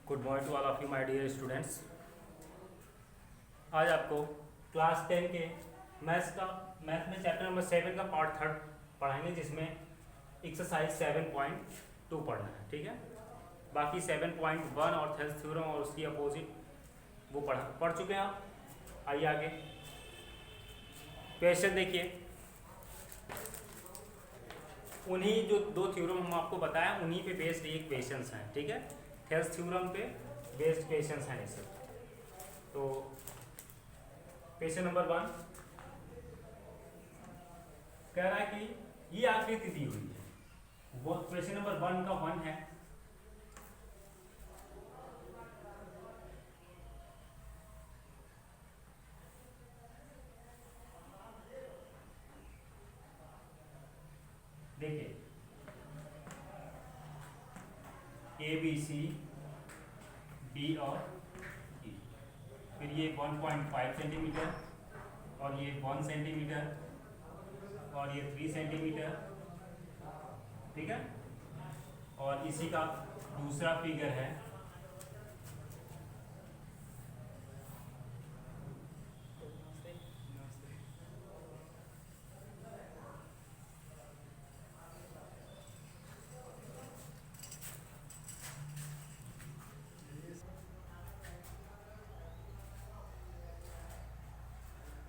Good morning to all of you my dear students. आज आपको class 10 के math में चैप्टर नंबर 7 का पार्ट 3 पढ़ाएंगे, जिसमें एक्सरसाइज 7.2 पढ़ना है। ठीक है, बाकी 7.1 और थेल्स थ्योरम और उसकी अपोजिट वो पढ़ चुके हैं आप। आइए आगे क्वेश्चन देखिए। उन्हीं जो दो थ्योरम हम आपको बताया उन्हीं पे बेस्ड ये क्वेश्चंस हैं। ठीक है, थेल्स थ्योरम पे बेस्ड क्वेश्चंस हैं ये सब। तो क्वेश्चन नंबर 1 कह रहा है कि ये आकृति दी हुई है। वो क्वेश्चन नंबर 1 का 1 है। देखिए ए बी सी बी और ई, फिर ये 1.5 सेंटीमीटर और ये 1 सेंटीमीटर और ये 3 सेंटीमीटर। ठीक है, और इसी का दूसरा फिगर है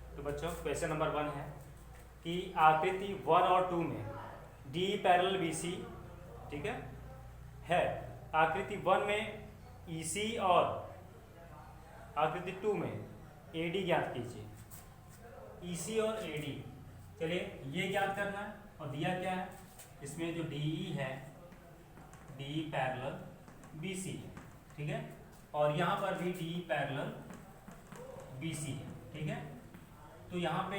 तो बच्चों क्वेश्चन नंबर 1 है कि आकृति 1 और 2 में डी पैरेलल बी सी, ठीक है आकृति 1 में ई सी और आकृति 2 में ए डी ज्ञात कीजिए। ई सी और ए डी, चलिए ये ज्ञात करना है। और दिया क्या है इसमें, जो डी ई है डी पैरेलल बी सी है। ठीक है, और यहाँ पर भी डी पैरेलल बी सी है। ठीक है, तो यहाँ पे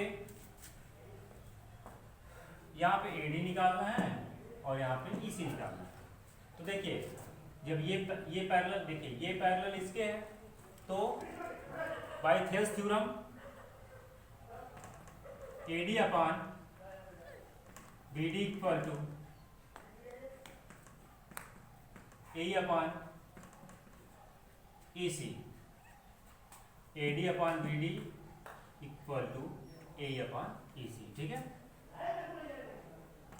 AD निकालना है और यहाँ पे EC निकालना है। तो देखिए जब ये पैरेलल, देखिए ये पैरेलल इसके है, तो by Thales theorem AD upon BD equal to AE upon EC, AD upon BD equal to AE upon EC। ठीक है,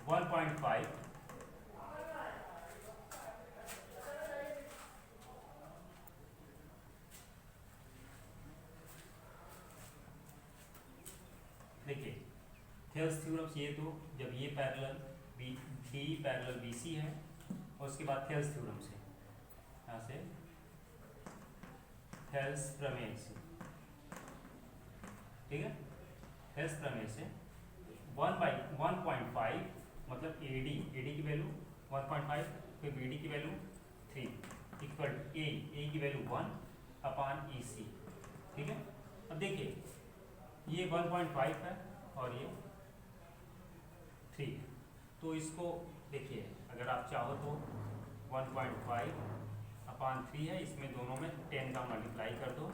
1.5 देखिए थेल्स थ्योरम से ये, तो जब ये पैरेलल डी पैरेलल BC है और उसके बाद थेल्स थ्योरम से यहाँ से थेल्स प्रमेय से, ठीक है, थेल्स प्रमेय से 1/1.5 मतलब AD की वैल्यू 1.5, फिर BD की वैल्यू 3 इक्वल A की वैल्यू 1 अपॉन EC। ठीक है, अब देखिए ये 1.5 है और ये 3 है, तो इसको देखिए अगर आप चाहो तो 1.5 अपॉन 3 है, इसमें दोनों में 10 का मल्टीप्लाई कर दो,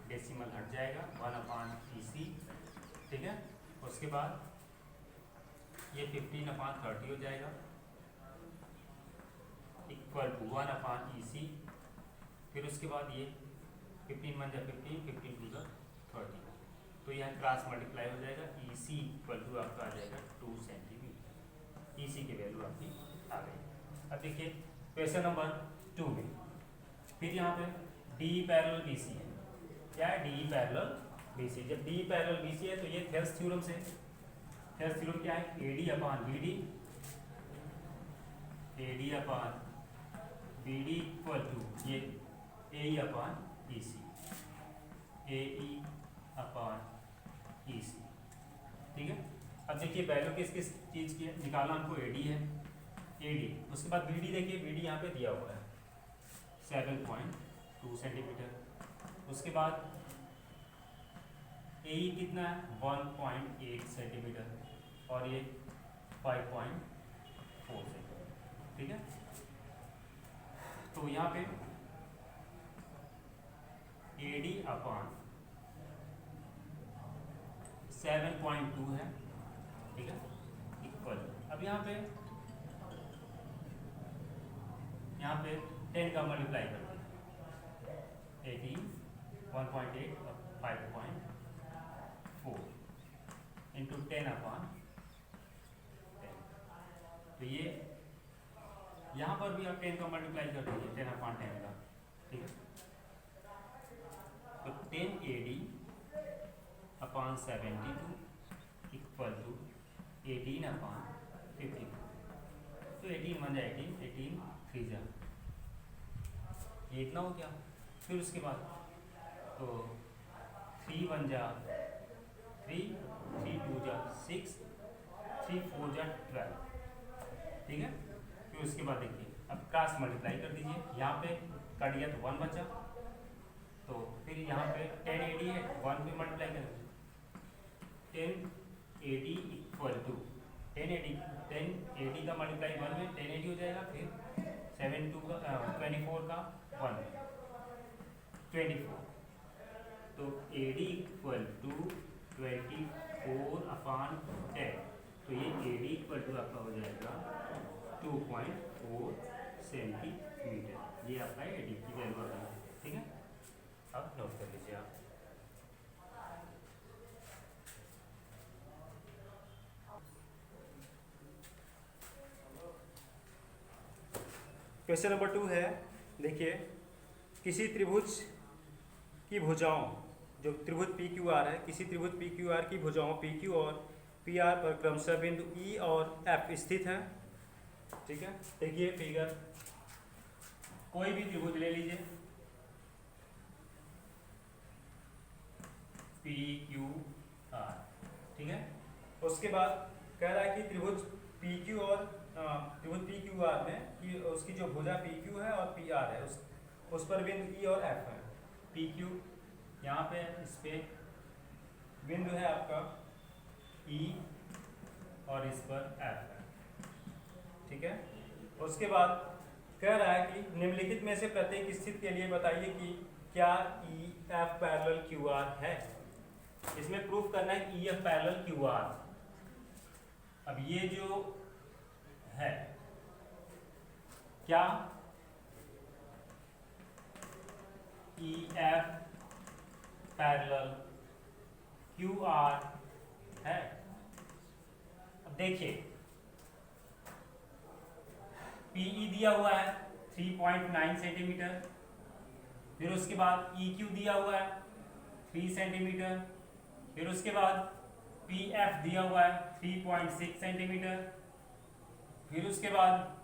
डेसिमल हट जाएगा 1 अपॉन EC। ठीक है, उसके बाद ये 15 अपॉन 30 हो जाएगा इक्वल टू 1 अपॉन EC। फिर उसके बाद ये 15 1 जा 15, 15 2 जा 30, तो यह क्रॉस मल्टीप्लाई हो जाएगा। EC इक्वल टू आपका आ जाएगा 2 सेंटीमीटर। EC की वैल्यू आपकी आ गई। अब देखिए क्वेश्चन नंबर 2 में फिर यहाँ पे D पैरेलल BC है। क्या है? D parallel BC। जब D पैरेलल BC है तो ये थेल्स थ्योरम से, थेल्स थ्योरम क्या है, AD upon BD, AD upon BD equal to ये AE upon EC, AE upon EC। ठीक है, अब देखिए वैल्यू किस किस चीज़ की है, निकालना हमको AD है, AD। उसके बाद BD देखिए, BD यहाँ पे दिया हुआ है 7.2 सेंटीमीटर। उसके बाद AE कितना है 1.8 सेंटीमीटर और ये 5.4 सेंटीमीटर। ठीक है, तो यहाँ पे AD अपॉन 7.2 है। ठीक है, इक्वल, अब यहाँ पे 10 का मल्टीप्लाई कर दें 18 1.8 और 5.4 इंटू 10/10। तो ये यहाँ पर भी आप 10 का मल्टीप्लाई कर दीजिए 10/10 का, ठीक है। तो 10/AD/72 इक्वल टू 18/52। तो 18 1 जा 18, 18 3 जा, ये इतना हो गया। फिर उसके बाद तो 3 1 जा 3, 3 2 जा 6, 3 4 जा 12, ठीक है। फिर उसके बाद देखिए अब क्रॉस मल्टीप्लाई कर दीजिए, यहाँ पे कट गया तो 1 बचा, तो फिर यहाँ पे 1080 है, 1 पे मल्टीप्लाई कर दीजिए। 1080 इक्वल टू 1080 का मल्टीप्लाई 1 में 1080 हो जाएगा। फिर 7 2 का 24 का 1 24, तो AD इक्वल टू 24/10। तो ये AD इक्वल टू आपका हो जाएगा 2.4 सेंटीमीटर। ये आपका AD की वैल्यू आ गई, ठीक है। अब नोट कर लीजिए आप। क्वेश्चन नंबर 2 है, देखिए किसी त्रिभुज की भुजाओं, जो त्रिभुज PQR है, किसी त्रिभुज PQR की भुजाओं PQ और PR पर क्रमशः बिंदु E और F स्थित हैं, ठीक है। देखिए फिगर, कोई भी त्रिभुज ले लीजिए PQR, ठीक है। उसके बाद कह रहा है कि त्रिभुज PQ और त्रिभुज PQR में कि उसकी जो भुजा PQ है और PR है उस पर बिंदु E और F है। PQ यहाँ पे इस पे बिंदु है आपका E और इस पर F है, ठीक है। उसके बाद कह रहा है कि निम्नलिखित में से प्रत्येक स्थिति के लिए बताइए कि क्या EF पैरेलल QR है। इसमें प्रूफ करना है EF पैरेलल QR। अब ये जो है क्या EF पैरेलल QR है। अब देखिए PE दिया हुआ है 3.9 सेंटीमीटर, फिर उसके बाद EQ दिया हुआ है 3 सेंटीमीटर, फिर उसके बाद PF दिया हुआ है 3.6 सेंटीमीटर, फिर उसके बाद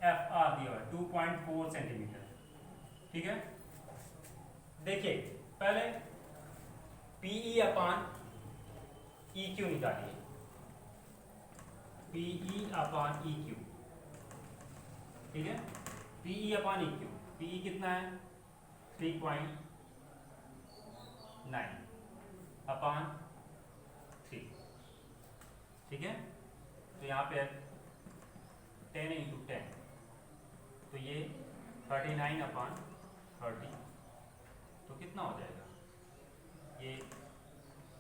FR दिया हुआ है 2.4 सेंटीमीटर, ठीक है। देखिए पहले PE/EQ निकालिए, PE/EQ, ठीक है। PE/EQ, PE कितना है 3.9/3, ठीक है। तो यहाँ पे 10 × 10, तो ये 39/30, तो कितना हो जाएगा ये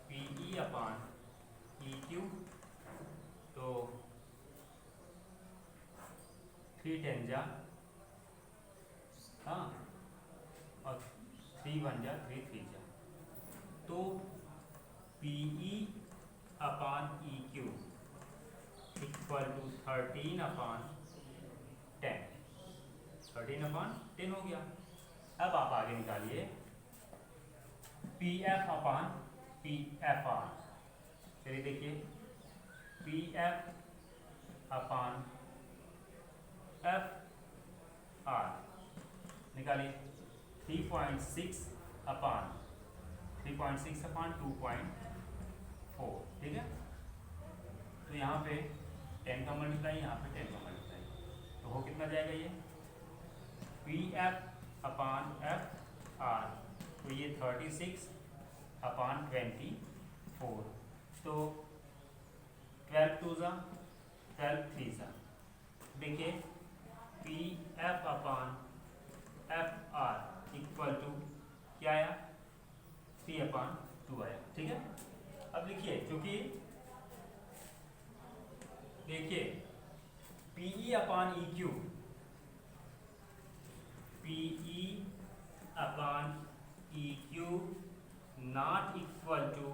PE/EQ, तो 3 10 जा, हाँ, और 3 1 जा 3 3 जा, तो PE/EQ इक्वल टू 13/10, 13/10 हो गया। अब आप आगे निकालिए PF/PFR। चलिए देखिए PF/FR निकालिए 3.6/2.4, ठीक है। तो यहाँ पे 10 का मल्टीप्लाई, यहाँ पे 10 का मल्टीप्लाई, तो हो कितना जाएगा ये PF/FR, तो ये 36/24, तो 12 2 जा 12 3 जा। देखिए PF/FR इक्वल टू क्या आया 3/2 आया, ठीक है। अब लिखिए, क्योंकि देखिए PE/EQ not equal to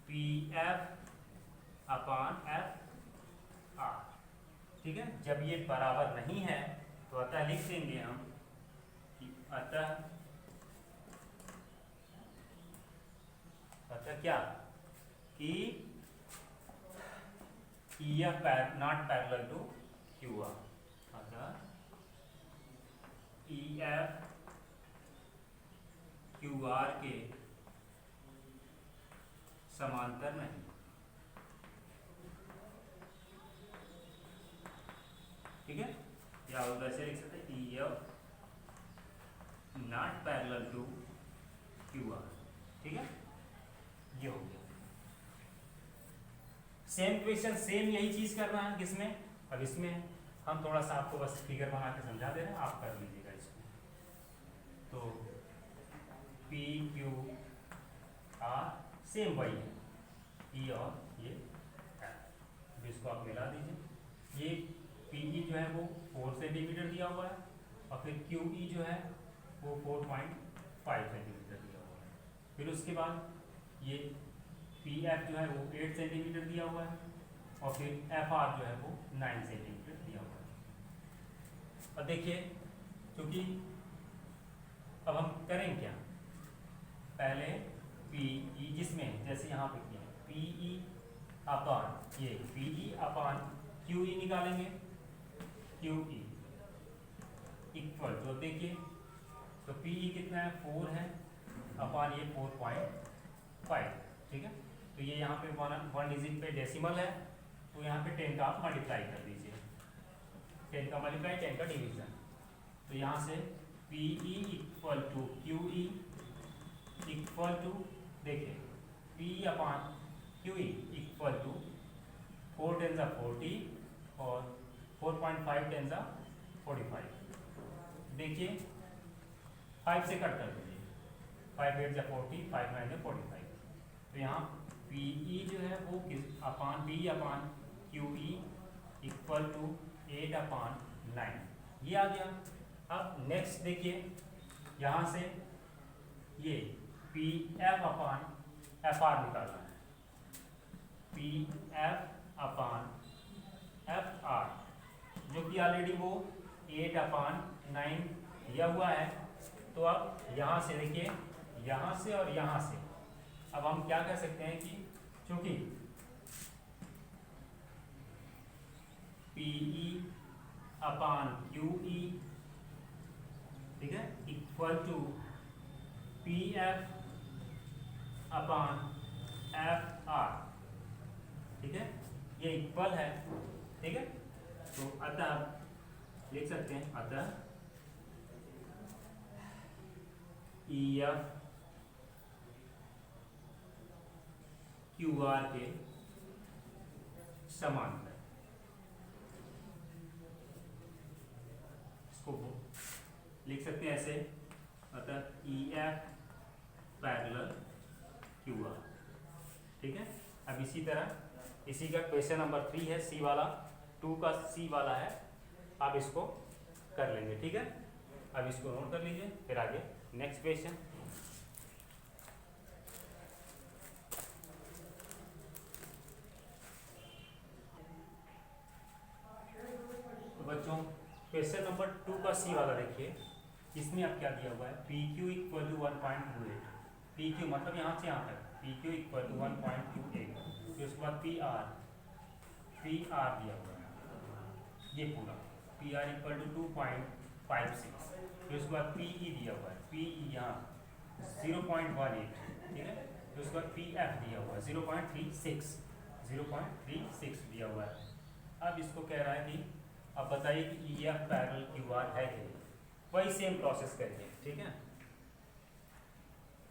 P F upon F R. ठीक है, जब ये बराबर नहीं है तो अतः लिख देंगे हम कि अतः क्या कि EF not parallel to QR, अतः EF QR के समांतर नहीं। ठीक है, या वैसे लिख सकते हैं EF not parallel to QR। ठीक है, ये हो गया। सेम क्वेश्चन, सेम यही चीज करना है किसमें, अब इसमें हम थोड़ा सा आपको बस फिगर बना के समझा दे रहे हैं, आप कर लीजिएगा इसको। तो पी क्यू आर सेम वही है, ई और ये एफ, इसको आप मिला दीजिए। ये पी ई जो है वो 4 सेंटीमीटर दिया हुआ है और फिर क्यू ई जो है वो 4.5 सेंटीमीटर दिया हुआ है। फिर उसके बाद ये पी एफ जो है वो 8 सेंटीमीटर दिया हुआ है और फिर एफ आर जो है वो 9 सेंटीमीटर दिया हुआ है। अब देखिए, क्योंकि अब हम करें क्या, पहले पी ई जिसमें जैसे यहाँ पे किया पी ई अपान ये पी ई अपान क्यू ई निकालेंगे, क्यू ई इक्वल तो देखिए तो पी ई कितना है 4 है अपान ये 4.5। ठीक है, तो ये यहाँ पे 1 डिजिट पे डेसिमल है तो यहाँ पे 10 का आप मल्टीप्लाई कर दीजिए, 10 का मल्टीप्लाई 10 का डिवीजन। तो यहाँ से P E equal to Q E equal to देखिए P upon Q E equal to 4 × 10 = 40 और 4.5 × 10 = 45। देखिए 5 से कट कर दीजिए, 5 × 8 = 40, 5 × 9 = 45। तो यहाँ पी ई जो है वो किस upon P upon Q E equal to 8/9 ये आ गया। अब नेक्स्ट देखिए यहाँ से ये P F upon F are निकालना है, P F upon F are जो कि ऑलरेडी वो 8/9 दिया हुआ है। तो अब यहाँ से देखिए, यहाँ से और यहाँ से अब हम क्या कह सकते हैं कि चूंकि पी ई अपान क्यू ई ठीक है equal to P F upon F R. ठीक है, ये इक्वल है। ठीक है, तो अतः लिख सकते हैं अतः ई एफ क्यू आर के समांतर। इसको लिख सकते हैं ऐसे, अतः E F parallel Q R. ठीक है, अब इसी तरह इसी का क्वेश्चन नंबर 3 है, सी वाला 2 का सी वाला है, आप इसको कर लेंगे। ठीक है, अब इसको नोट कर लीजिए, फिर आगे नेक्स्ट क्वेश्चन। बच्चों क्वेश्चन नंबर 2 का सी वाला देखिए, इसमें अब क्या दिया हुआ है P Q equal to 1.28, P Q मतलब यहाँ से यहाँ तक पी क्यू इक्वल टू 1.28, फिर उसके बाद पी आर दिया हुआ है ये पूरा, पी आर इक्वल टू 2.56, फिर उसके बाद पी ई दिया हुआ है, पी ई यहाँ 0.18। ठीक है, फिर उसके बाद पी एफ दिया हुआ है 0.36 दिया हुआ है। अब इसको कह रहा है कि अब बताइए कि E F parallel Q R है कि वही सेम प्रोसेस करिए। ठीक है,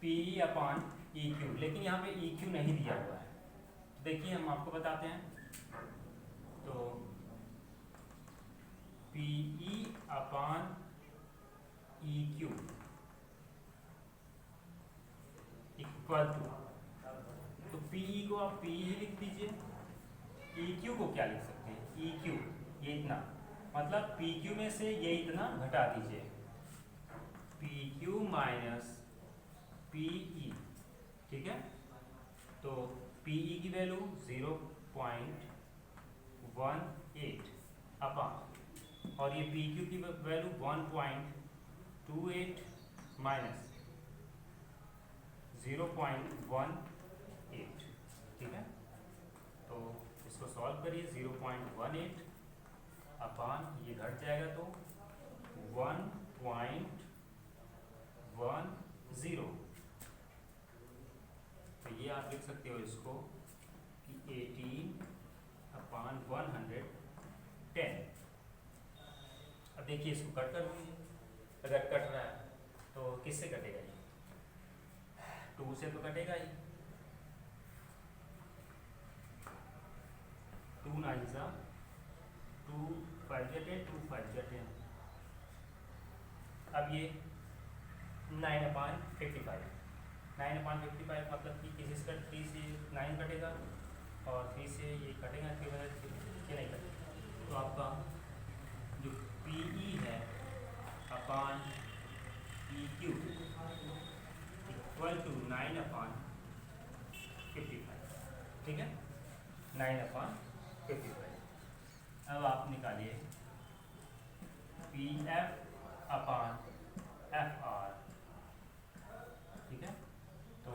P E upon E Q, लेकिन यहाँ पे ई क्यू नहीं दिया हुआ है। देखिए हम आपको बताते हैं, तो P E upon E Q equal to, तो पी ई को आप पी ही लिख दीजिए, ई क्यू को क्या लिख सकते हैं, ई क्यू ये इतना, मतलब पी क्यू में से ये इतना घटा दीजिए, पी क्यू माइनस पीई, ठीक है। तो पीई की वैल्यू 0.18 अपॉन, और ये पी क्यू की वैल्यू 1.28 माइनस 0.18, ठीक है। तो इसको सॉल्व करिए, 0.18 अपॉन ये घट जाएगा तो 1.10। तो ये आप लिख सकते हो इसको कि 18/110। अब देखिए इसको कट कर दीजिए, अगर कट रहा है तो किससे कटेगा ये? 2 से तो कटेगा ही। 2 9 सा 2 5 10, 2 5 10। अब ये 9/55, 9/55 मतलब कि किसी से 3 से 9 कटेगा और 3 से ये कटेगा, फिर ये नहीं कटेगा। तो आपका जो पीई है अपान पी क्यू इक्वल टू 9/55, ठीक है, 9/55। अब आप निकालिए P F upon F R, ठीक है। तो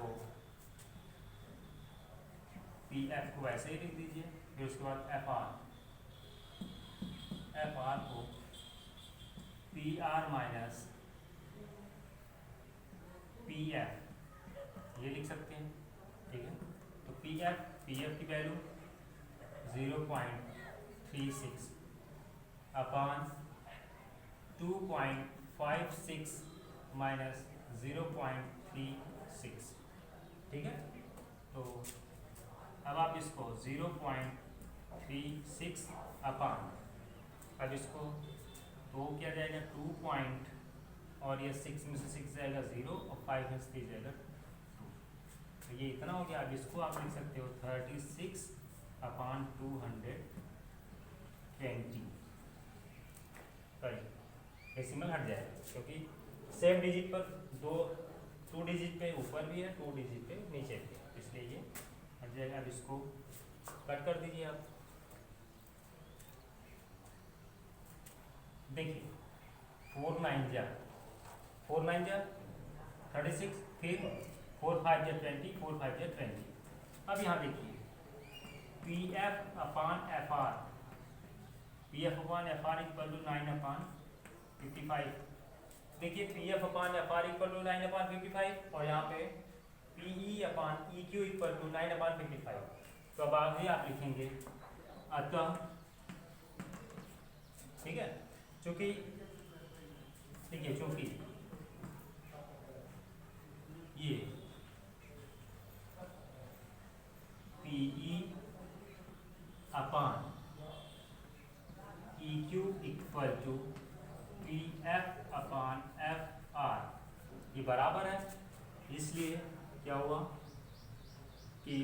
पी एफ को वैसे ही लिख दीजिए, फिर उसके बाद एफ आर को P R minus P F ये लिख सकते हैं, ठीक है। तो पी एफ की वैल्यू 0.36 अपान 2.56 माइनस 0.36, ठीक है। तो अब आप इसको 0.36 अपान, अब इसको तो क्या जाएगा 2 पॉइंट, और ये 6 में से 6 जाएगा 0 और 5 में से 3 जाएगा 2, तो ये इतना हो गया। अब इसको आप लिख सकते हो 36/220, डेसिमल हट जाएगा क्योंकि सेम डिजिट पर 2 डिजिट पे ऊपर भी है, 2 डिजिट पे नीचे भी है, इसलिए ये हट जाएगा। अब इसको कट कर दीजिए आप, देखिए 4 9 जा 36, फिर 4 5 जा 20, 4 5 जा 20। अब यहाँ देखिए P F upon F R equal to 9/55। देखिए P F upon F R equal to 9/55 और यहाँ पे P E upon E Q equal to 9/55। तो अब आगे आप लिखेंगे अतः, ठीक है, चूंकि देखिए चूंकि ये P E upon E Q equal to P F upon F R ये बराबर है, इसलिए क्या हुआ कि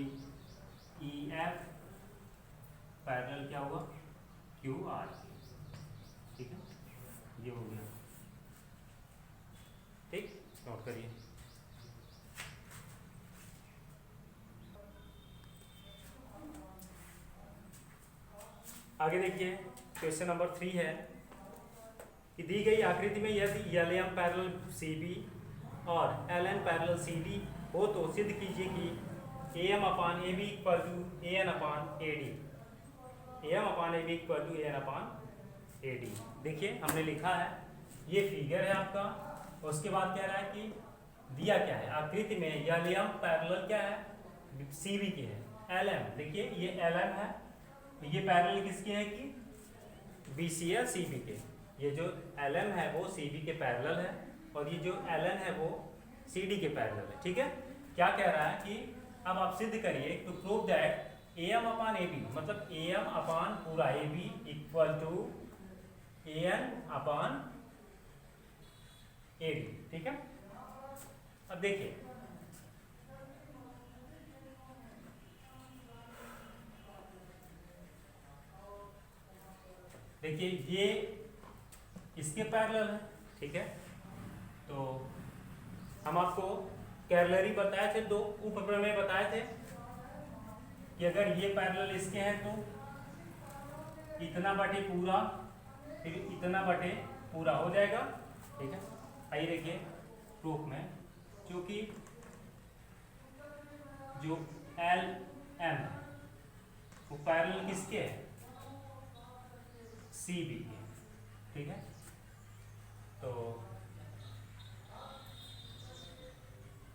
ई एफ पैरेलल क्या हुआ क्यू आर, ठीक है, ये हो गया, ठीक, नोट करिए। आगे देखिए क्वेश्चन नंबर 3 है कि दी गई आकृति में यदि L M parallel C B और L N parallel C D हो तो सिद्ध कीजिए कि A M upon A B equal to A N upon A D, A M upon A B equal to A N upon A D. देखिए हमने लिखा है, ये फिगर है आपका, उसके बाद कह रहा है कि दिया क्या है आकृति में एल एम पैरेलल क्या है सी बी की है, एल एम, देखिए ये एल एम है, ये पैरेलल किसके है कि बी सी है सी बी के, ये जो एल एम है वो सी बी के पैरेलल है और ये जो एल एन है वो सी डी के पैरेलल है, ठीक है। क्या कह रहा है कि अब आप सिद्ध करिए to prove that A M upon A B, मतलब ए एम अपान पूरा A B equal to A N upon A D, ठीक है। अब देखिए ये इसके पैरेलल है, ठीक है। तो हम आपको कैलरी बताए थे, 2 उप प्रमेय बताए थे कि अगर ये पैरेलल इसके हैं तो इतना बटे पूरा, फिर इतना बटे पूरा हो जाएगा। ठीक है, आइए देखिए प्रूफ में, क्योंकि जो एल एम है वो पैरेलल किसके है, सी बी के। ठीक है, तो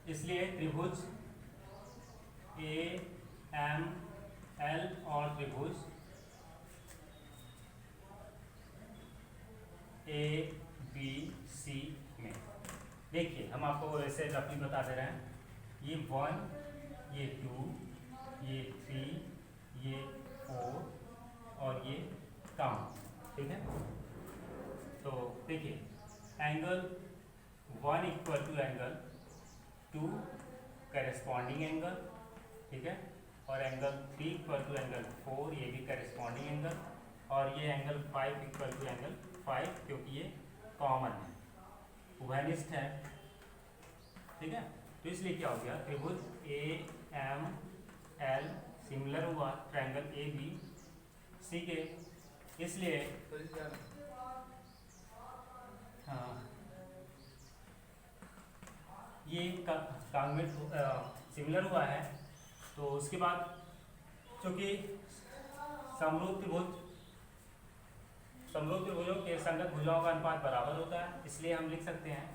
इसलिए त्रिभुज ए एम एल और त्रिभुज ए बी सी में, देखिए हम आपको ऐसे रफली बता दे रहे हैं, ये 1, ये 2, ये 3, ये 4 और ये काम। ठीक है, तो देखिए angle 1 equal to angle 2 corresponding angle. ठीक है, और एंगल 3 इक्वल टू एंगल 4, ये भी करेस्पॉन्डिंग एंगल, और ये एंगल 5 इक्वल टू एंगल 5 क्योंकि ये कॉमन है, उभयनिष्ठ है। ठीक है, तो इसलिए क्या हो गया, त्रिभुज ए एम एल सिमिलर हुआ ट्रायंगल ए बी सी के, इसलिए हाँ ये कांग्रुएंट सिमिलर हुआ है। तो उसके बाद चूंकि समरूप त्रिभुजों के संगत भुजाओं का अनुपात बराबर होता है, इसलिए हम लिख सकते हैं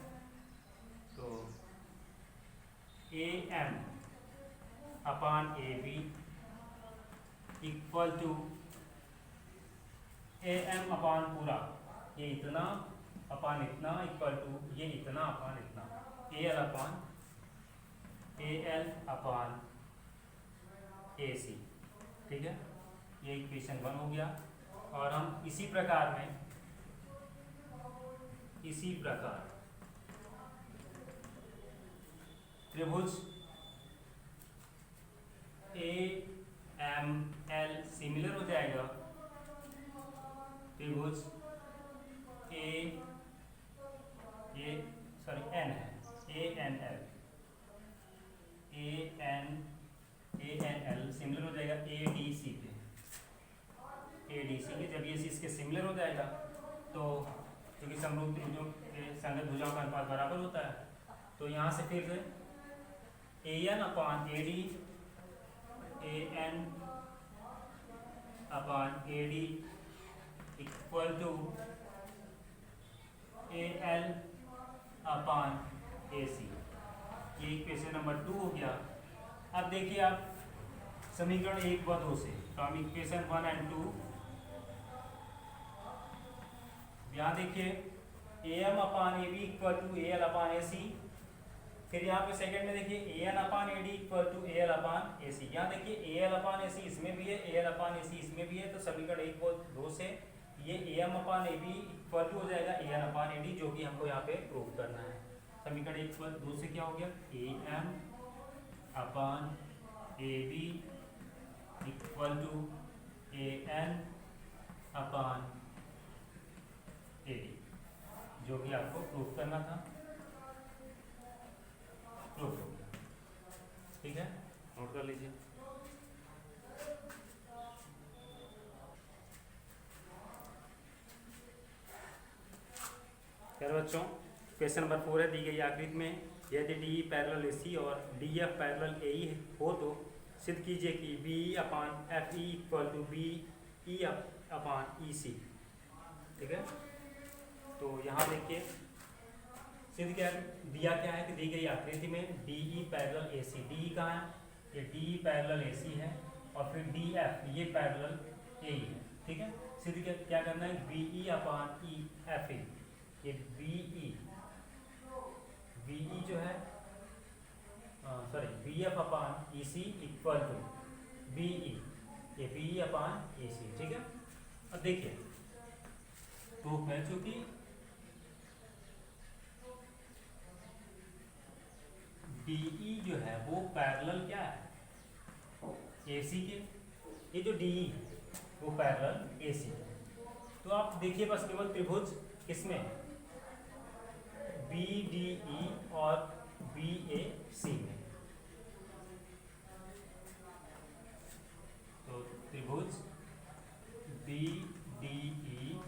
तो A M upon A B equal to A M upon पूरा ये इतना अपान इतना इक्वल टू ये इतना अपान इतना, ए L upon A L upon A सी। ठीक है, ये इक्वेशन 1 हो गया। और हम इसी प्रकार त्रिभुज ए एम एल सिमिलर हो जाएगा त्रिभुज ए एन है ए एन एल सिमिलर हो जाएगा ए डी सी पे, जब ये इसके सिमिलर हो जाएगा तो क्योंकि समरूप त्रिभुजों के संगत भुजाओं का अनुपात बराबर होता है, तो यहाँ से फिर से A N upon A D, A N upon A D equal to A L upon A C, ये इक्वेशन नंबर 2 हो गया। अब देखिए आप समीकरण 1 व 2 से, तो हम इक्वेशन 1 एंड 2 यहाँ देखिए A M upon A B equal to A L upon A C, फिर यहाँ पे सेकंड में देखिए A N upon A D equal to A L upon A C, यहाँ देखिए ए एल अपान ए सी इसमें भी है, ए एल अपान ए सी इसमें भी है, तो समीकरण 1 व 2 से ये A M upon A B equal to हो जाएगा ए एन अपान ए डी, जो कि हमको यहाँ पे प्रूव करना है। समीकरण 1 व 2 से क्या हो गया, A M upon A B equal to A N upon A D, जो कि आपको प्रूफ करना था, प्रूफ हो गया। ठीक है, नोट कर लीजिए। खैर बच्चों, क्वेश्चन नंबर 4 है, दी गई आकृति में यदि डी पैरेलल ए सी और D F parallel A E हो तो सिद्ध कीजिए कि B E upon F E equal to B E upon E C. ठीक है, तो यहाँ देखिए सिद्ध क्या दिया क्या है कि दी गई आकृति में D E parallel A C, D कहाँ है, ये डी ई पैरेलल ए सी है, और फिर डी एफ ये पैरेलल ए ई है। ठीक है, सिद्ध क्या करना है, B E upon E F ई, ये बी ई जो है sorry B F upon E C equal to B E, ये बी ई अपान ए सी। ठीक है, अब देखिए प्रूफ में चूंकि डी ई जो है वो पैरेलल क्या है, ए सी के, ये जो डी ई वो पैरेलल ए सी। तो आप देखिए बस केवल त्रिभुज किसमें, बी डी ई और बी ए सी में। तो त्रिभुज बी डी ई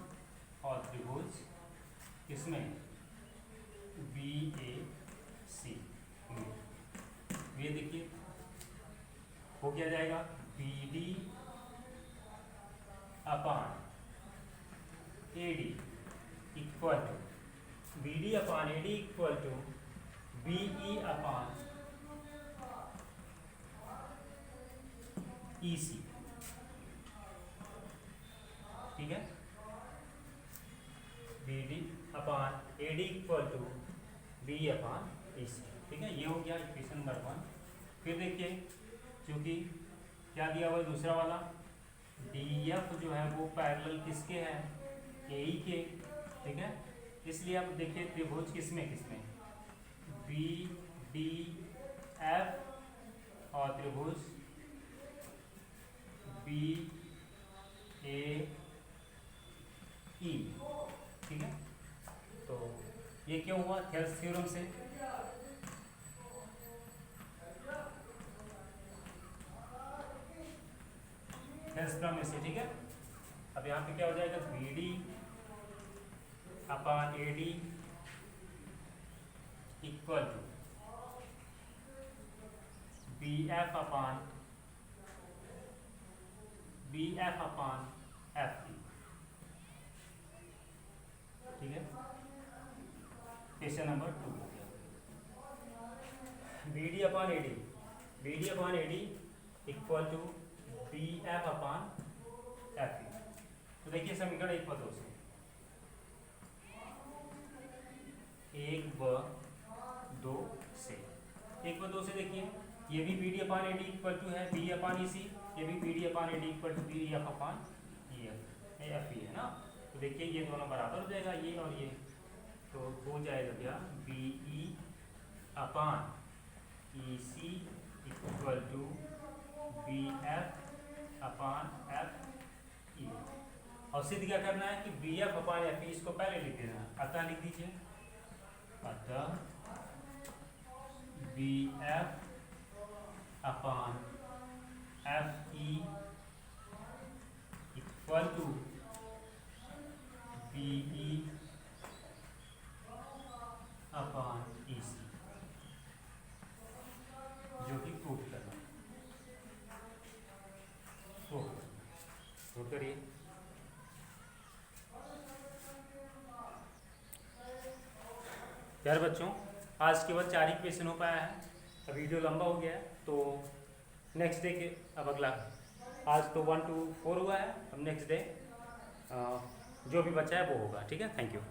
और त्रिभुज किसमें बी ए सी में। ये देखिए हो क्या जाएगा, B D upon A D equal to B D upon A D equal to B E upon E C. ठीक है, B D upon A D equal to B upon E C. ठीक है, ये हो गया इक्वेशन नंबर 1। फिर देखिए चूंकि क्या दिया हुआ है दूसरा वाला, डी एफ जो है वो पैरेलल किसके है, ए ई के। ठीक है, इसलिए अब देखिए त्रिभुज किसमें किसमें, बी डी एफ और त्रिभुज बी ए ई। ठीक है, तो ये क्यों हुआ, थेल्स थ्योरम से। थेल्स थ्योरम में से। ठीक है, अब यहाँ पे क्या हो जाएगा, B D upon A D equal to B F upon F E. ठीक है, क्वेश्चन नंबर 2 हो गया। B D upon A D equal to B F upon F E. तो देखिए समीकरण 1 व 2 से, 1 व 2 से, 1 व 2 से देखिए ये भी B D upon A D equal to है बी अपान ई सी, ये भी B D upon A D equal to B F upon E F E है ना। तो देखिए ये दोनों बराबर हो जाएगा, ये और ये, तो हो जाएगा क्या, B E upon E C equal to B F upon F E. और सिद्ध क्या करना है कि B F upon F E इसको पहले लिख देना है, अतः लिख दीजिए, अतः B F upon F E equal to B E upon E C, जो कि प्रूफ करना। तो करिए। यार बच्चों, आज केवल 4 ही क्वेश्चन हो पाया है, अब वीडियो लंबा हो गया है, तो नेक्स्ट डे के अब अगला, आज तो 1 to 4 हुआ है, अब नेक्स्ट डे जो भी बचा है वो होगा। ठीक है, थैंक यू।